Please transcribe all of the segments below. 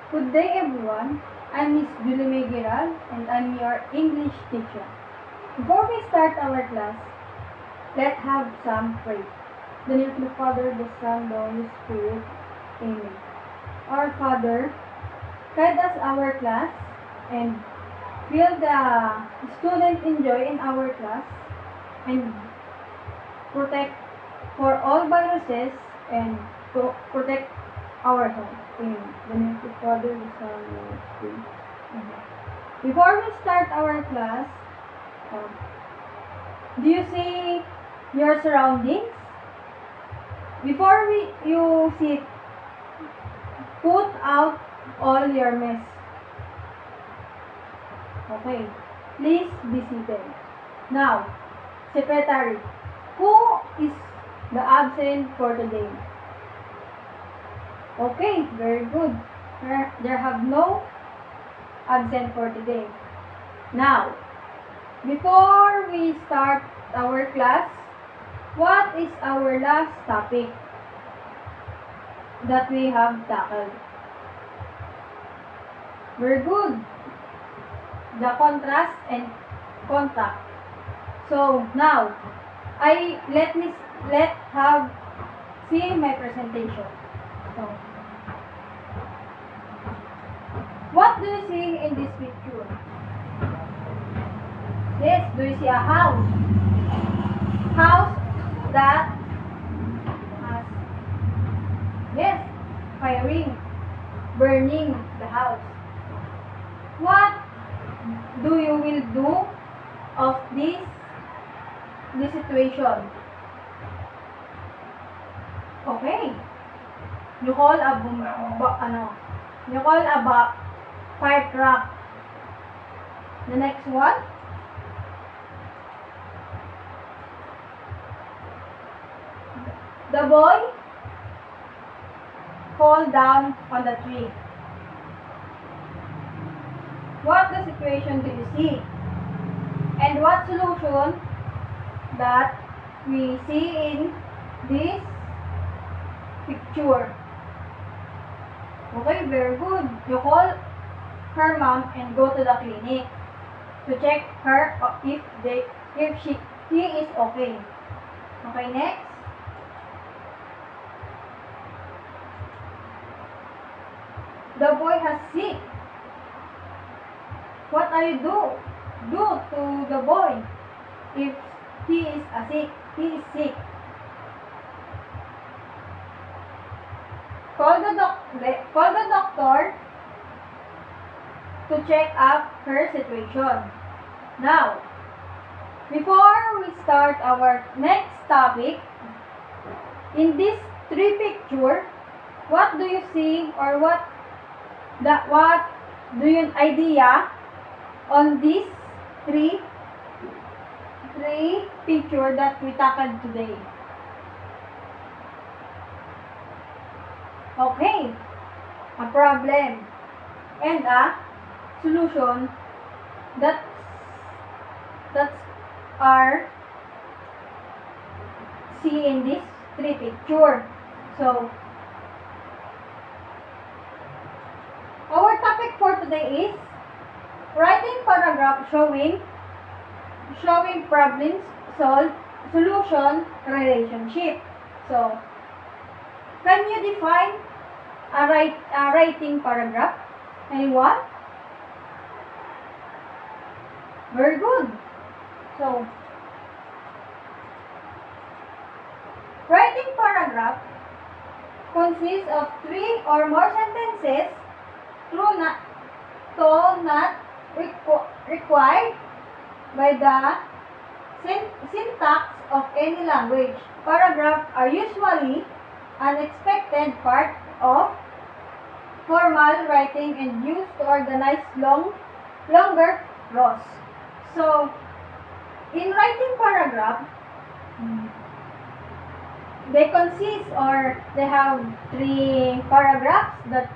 Good day everyone, I'm Miss Julie May Giral and I'm your English teacher. Before we start our class, let's have some prayer. In the name of the Father, the Son, the Holy Spirit. Amen. Our Father, guide us our class and will the student enjoy in our class and protect for all viruses and to protect our health. Amen. In the name of the Father, the Son, and the Holy Spirit. Amen. Before we start our class, do you see your surroundings? Before you sit, put out all your mess. Okay. Please be seated. Now, secretary, who is the absent for today? Okay, very good. There have no absent for today. Now, before we start our class, what is our last topic that we have tackled? Very good. The contrast and contact. So now, let have see my presentation. So, what do you see in this picture? Yes, do you see a house? House that has, yes, firing, burning the house. What do you will do of this situation? Okay. You call a fire truck. The next one. The boy fall down on the tree. What the situation do you see? And what solution that we see in this picture? Okay, very good. You call her mom and go to the clinic to check her if she is okay. Okay, next. The boy has sick. What are you do to the boy if he is sick? Call the doctor to check up her situation. Now, before we start our next topic, in this three picture, what do you see or what do you idea on these three picture that we tackled today? Okay, a problem and a solution that are see in this three picture. So our topic for today is writing paragraph showing problems solved, solution, relationship. So, can you define a writing paragraph? Anyone? Very good. So, writing paragraph consists of 3 or more sentences not required by the syntax of any language. Paragraphs are usually an expected part of formal writing and used to organize longer prose. So, in writing paragraph, they consist or they have 3 paragraphs that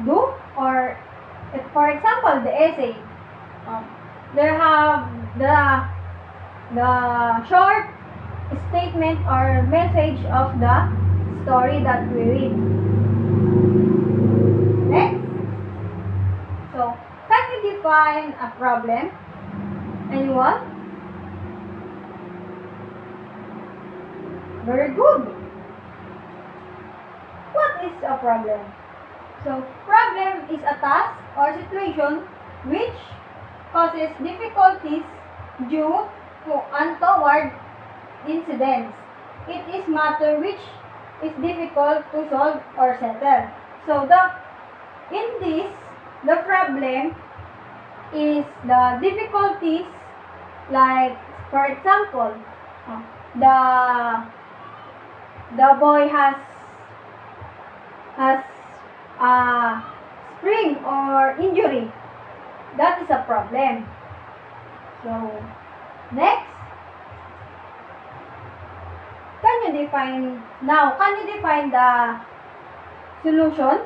do, or for example the essay, they have the short statement or message of the story that we read. define a problem? Anyone? Very good. What is a problem? So, problem is a task or situation which causes difficulties due to untoward incidents. It is matter which is difficult to solve or settle. So, the problem is the difficulties, like for example, the boy has a sprain or injury. That is a problem. So, next, can you define the solution?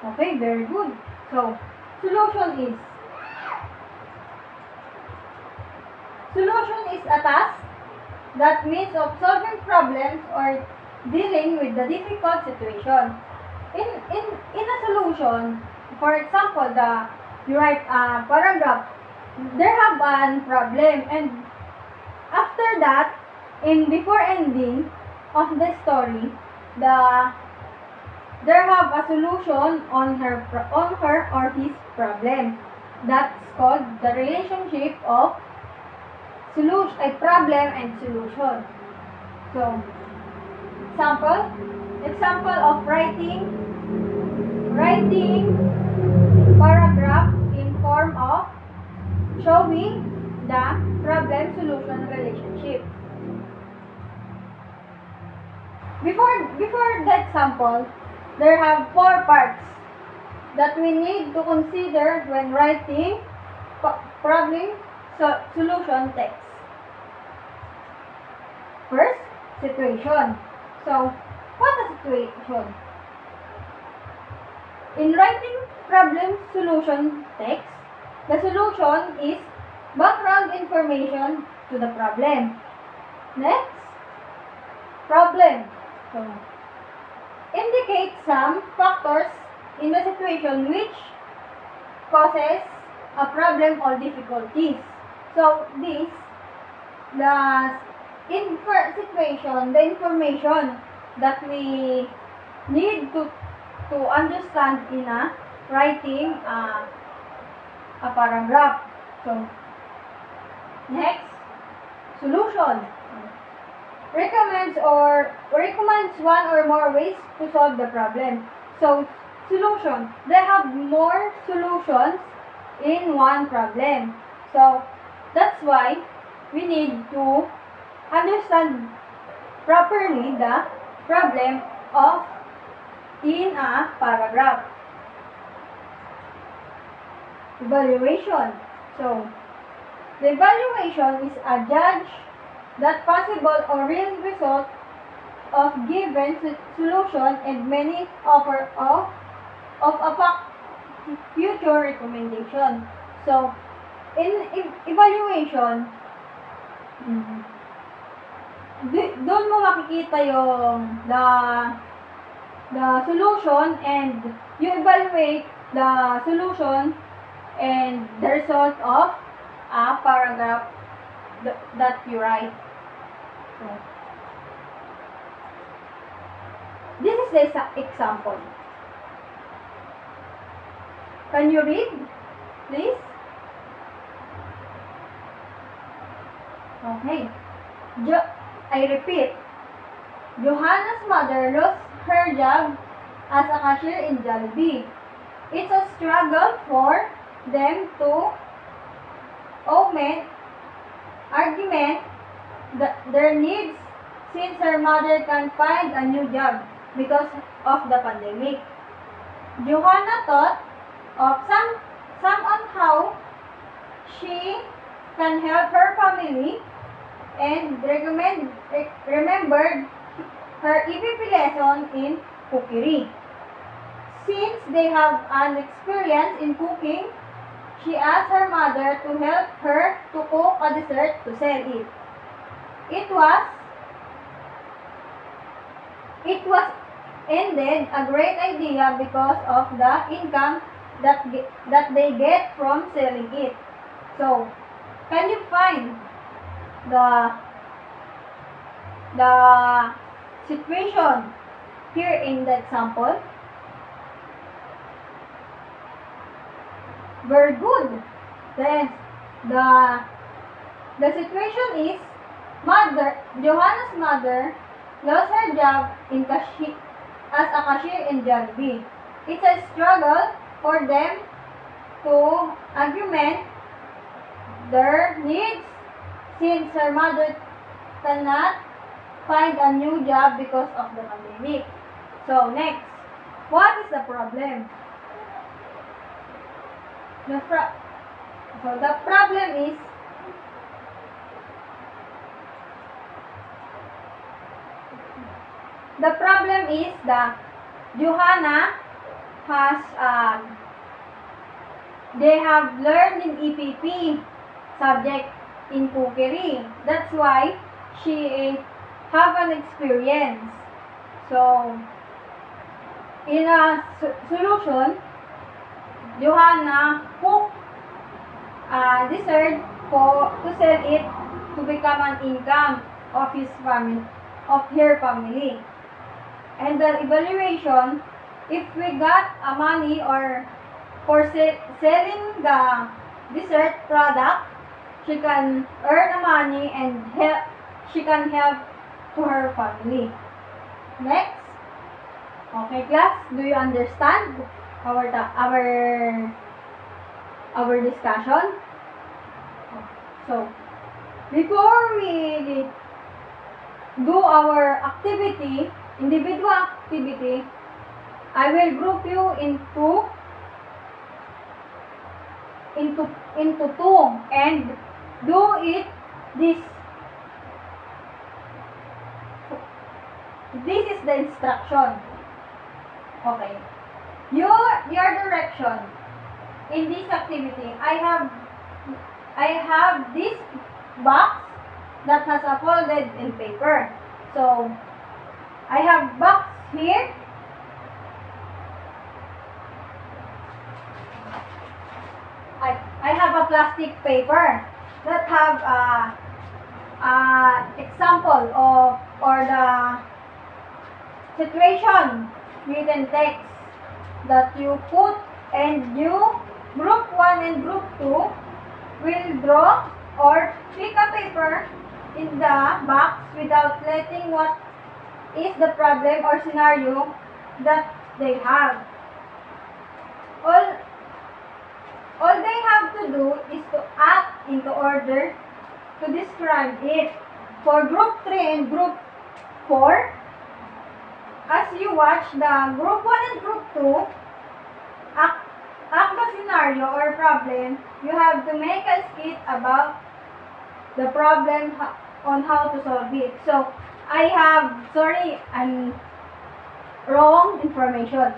Okay, very good. So, solution is a task that means of solving problems or dealing with the difficult situation. In a solution, for example, you write a paragraph, there have one problem, and after that, before ending of the story, there have a solution on her or his problem. That's called the relationship of a problem and solution. So, example of writing paragraph in form of showing the problem solution relationship. Before the example, there have 4 parts that we need to consider when writing problem solution text. First, situation. So, what is situation? In writing problem solution text, the solution is background information to the problem. Next, problem. So, indicate some factors in the situation which causes a problem or difficulties. So, the information that we need to understand in a writing a paragraph. So, next, solution. Recommends one or more ways to solve the problem. So, solution. They have more solutions in one problem. So, that's why we need to understand properly the problem in a paragraph. Evaluation. So, the evaluation is a judge that possible or real result of given solution and many offer of a future recommendation. So, in evaluation, doon mo makikita yung the solution, and you evaluate the solution and the result of a paragraph that you write. So, this is the example. Can you read, please? Okay. I repeat. Johanna's mother lost her job as a cashier in Jollibee. It's a struggle for them to argument their needs since her mother can't find a new job because of the pandemic. Johanna thought of some on how she can help her family and remembered her EPP lesson in cookery. Since they have an experience in cooking, she asked her mother to help her to cook a dessert to sell it. It was ended a great idea because of the income that they get from selling it. So, can you find the situation here in the example? Very good. Then the situation is Johanna's mother lost her job as a cashier in Jollibee. It's a struggle for them to augment their needs since her mother cannot find a new job because of the pandemic. So next, what is the problem? The problem is that Johanna has they have learned in EPP subject in cookery. That's why she have an experience. So in a solution, Johanna cook dessert to sell it to become an income of her family. And the evaluation, if we got a money or for selling the dessert product, she can earn a money and she can help to her family. Next. Okay, class, do you understand our discussion? So, before we do our activity, individual activity, I will group you into two and do it this is the instruction. Okay. Your direction in this activity, I have this box that has a folded in paper. So I have box here. I have a plastic paper that have example of or the situation written text that you put, and you group 1 and group 2 will draw or pick a paper in the box without letting what is the problem or scenario that they have. All they have to do is to act into order to describe it. For group 3 and group 4, as you watch the group 1 and group 2, act the scenario or problem, you have to make a skit about the problem on how to solve it. So, I'm wrong information.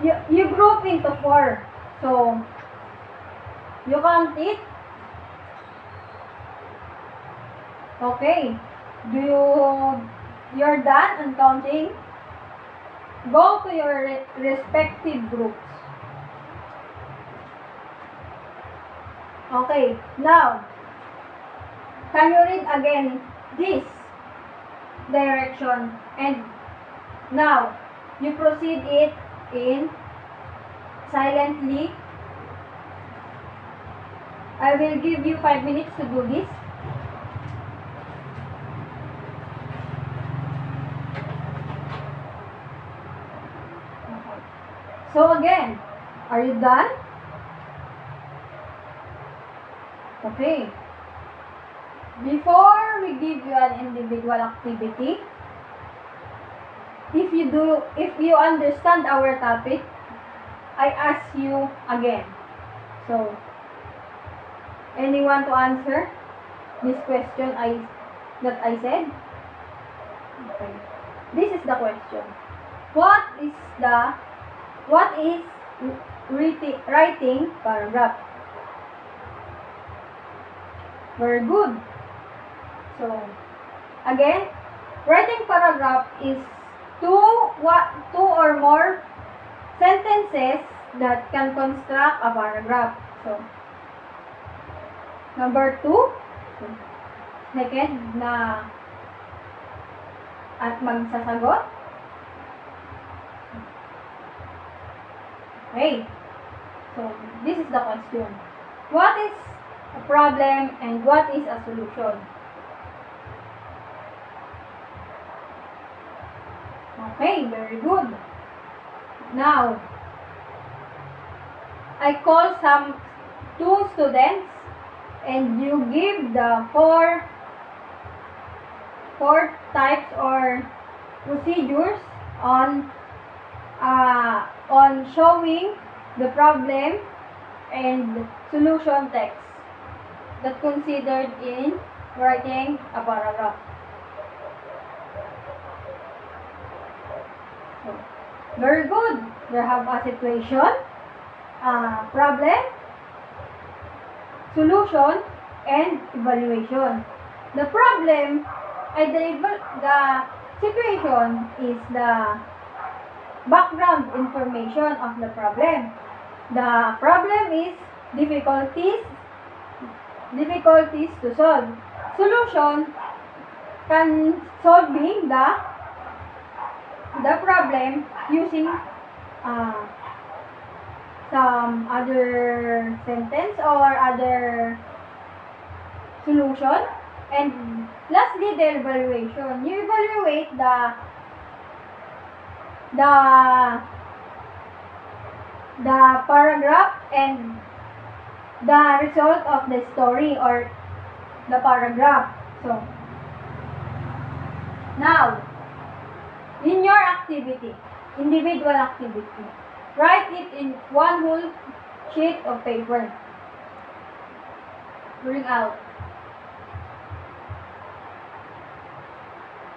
You group into 4. So, you count it. Okay. You're done on counting? Go to your respective groups. Okay. Now, can you read again this direction? And now, you proceed it in silently. I will give you 5 minutes to do this. So again, are you done? Okay. Before we give you an individual activity, if you understand our topic, I ask you again. So, anyone to answer this question that I said? Okay. This is the question. What is writing paragraph? Very good. So, again, writing paragraph is two or more sentences that can construct a paragraph. So, number 2, second na at magsasagot. Okay. So, this is the question. What is a problem and what is a solution? Okay, very good. Now, I call two students and you give the four types or procedures on showing the problem and solution text that considered in writing a paragraph. So, very good. You have a situation, problem, solution, and evaluation. The problem, the situation is the background information of the problem. The problem is difficulties to solve. Solution can solving the problem using some other sentence or other solution. And lastly, the evaluation. You evaluate the paragraph and the result of the story or the paragraph. So, now, in your activity, individual activity, write it in one whole sheet of paper. Bring out.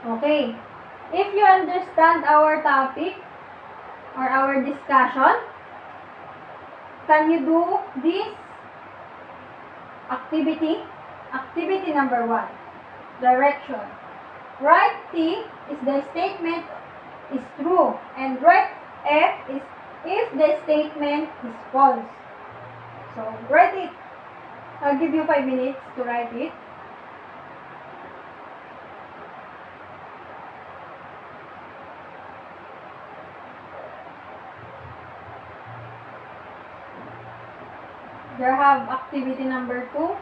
Okay. If you understand our topic or our discussion, can you do this activity? Activity number 1. Direction. Write T is the statement is true and write F is if the statement is false. So, write it. I'll give you 5 minutes to write it. There have activity number 2.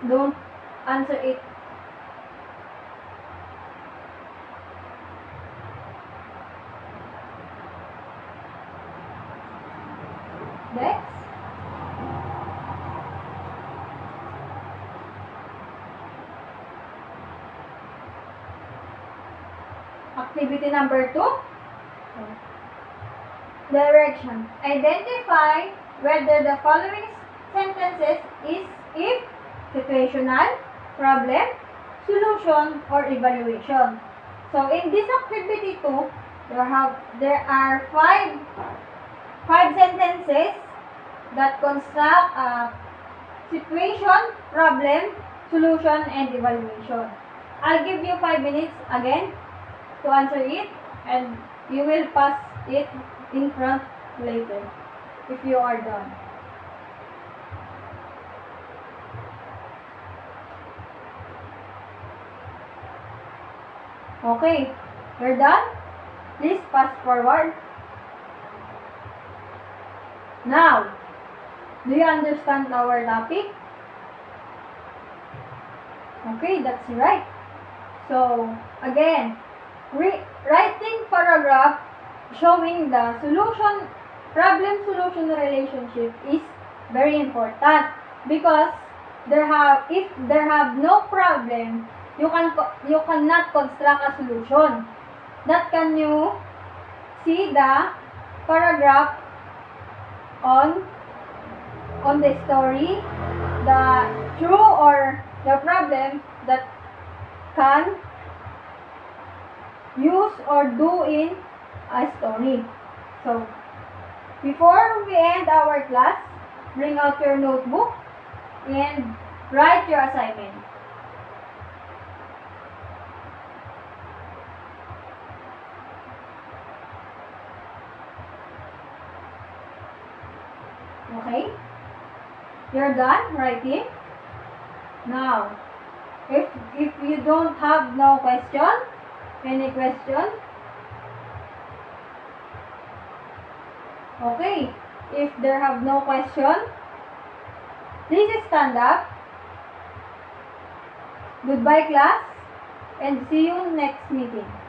Don't answer it. Next. Activity number 2. Direction. Identify whether the following sentences is if, situational, problem, solution, or evaluation. So in this activity 2, there are five sentences that construct a situation, problem, solution, and evaluation. I'll give you 5 minutes again to answer it, and you will pass it in front later if you are done. Okay, we're done. Please pass forward. Now, do you understand our topic? Okay, that's right. So, again, writing paragraph showing the problem-solution relationship is very important because if there have no problem, you cannot construct a solution. That can you see the paragraph on the story, the true or the problem that can use or do in a story. So, before we end our class, bring out your notebook and write your assignment. Okay? You're done writing? Now, if you don't have no question, any question? Okay. If there have no question, please stand up. Goodbye class and see you next meeting.